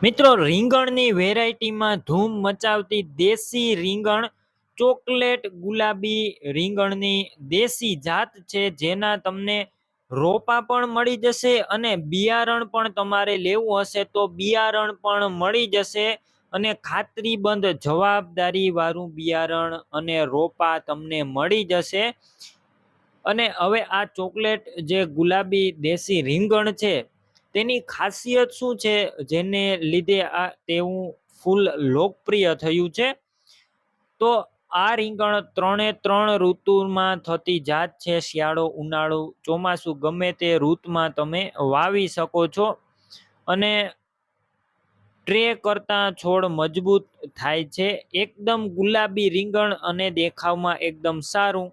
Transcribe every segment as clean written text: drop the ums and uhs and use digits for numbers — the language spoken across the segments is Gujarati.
મિત્રો, રીંગણની વેરાયટીમાં ધૂમ મચાવતી દેશી રીંગણ ચોકલેટ ગુલાબી રીંગણની દેશી જાત છે, જેના તમને રોપા પણ મળી જશે અને બિયારણ પણ તમારે લેવું હશે તો બિયારણ પણ મળી જશે અને ખાતરીબંધ જવાબદારી વાળું બિયારણ અને રોપા તમને મળી જશે। અને હવે આ ચોકલેટ જે ગુલાબી દેશી રીંગણ છે તેની ખાસિયત શું છે, જેને લીધે આ તેવું ફૂલ લોકપ્રિય થયું છે? તો આ રીંગણ ત્રણે ત્રણ ઋતુમાં થતી જાત છે। શિયાળો, ઉનાળો, ચોમાસું ગમે તે ઋતુમાં તમે વાવી શકો છો અને ટ્રે કરતા છોડ મજબૂત થાય છે। એકદમ ગુલાબી રીંગણ અને દેખાવમાં એકદમ સારું।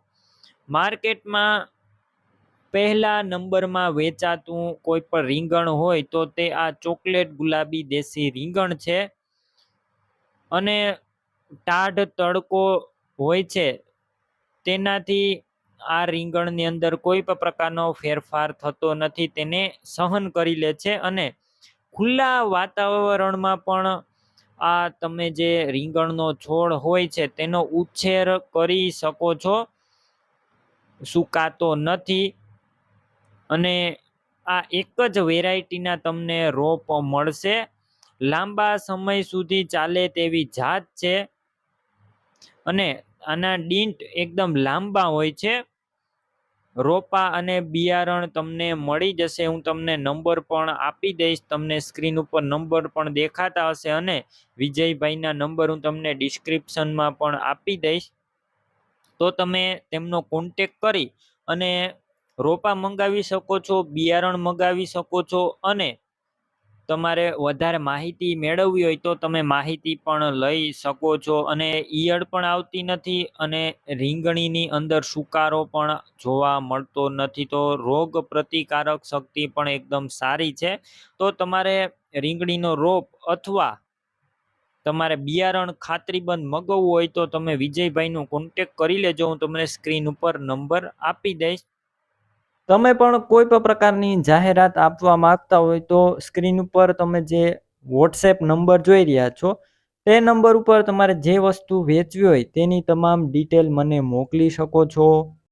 માર્કેટમાં પહેલા નંબરમાં વેચાતું કોઈ પણ રીંગણ હોય તો તે આ ચોકલેટ ગુલાબી દેશી રીંગણ છે। અને ટાઢ તડકો હોય છે તેનાથી આ રીંગણની અંદર કોઈ પણ પ્રકારનો ફેરફાર થતો નથી, તેને સહન કરી લે છે અને ખુલ્લા વાતાવરણમાં પણ આ તમે જે રીંગણનો છોડ હોય છે તેનો ઉછેર કરી શકો છો, સુકાતો નથી। અને આ એક જ વેરાયટીના તમને રોપ મળશે, લાંબા સમય સુધી ચાલે તેવી જાત છે અને આના ડીંટ એકદમ લાંબા હોય છે। રોપા અને બિયારણ તમને મળી જશે, હું તમને નંબર પણ આપી દઈશ, તમને સ્ક્રીન ઉપર નંબર પણ દેખાતા હશે અને વિજયભાઈના નંબર હું તમને ડિસ્ક્રિપ્શનમાં પણ આપી દઈશ, તો તમે તેમનો કોન્ટેક કરી અને રોપા મંગાવી શકો છો, બિયારણ મંગાવી શકો છો અને તમારે વધારે માહિતી મેળવવી હોય તો તમે માહિતી પણ લઈ શકો છો। અને ઈયળ પણ આવતી નથી અને રીંગણીની અંદર સુકારો પણ જોવા મળતો નથી, તો રોગ પ્રતિકારક શક્તિ પણ એકદમ સારી છે। તો તમારે રીંગણીનો રોપ અથવા તમારે બિયારણ ખાતરીબંધ મગાવવું હોય તો તમે વિજયભાઈનો કોન્ટેક કરી લેજો, હું તમને સ્ક્રીન ઉપર નંબર આપી દઈશ। તમે પણ કોઈ પણ પ્રકારની જાહેરાત આપવા માંગતા હોય તો સ્ક્રીન ઉપર તમે જે વોટ્સએપ નંબર જોઈ રહ્યા છો તે નંબર ઉપર તમારે જે વસ્તુ વેચવી હોય તેની તમામ ડિટેલ મને મોકલી શકો છો।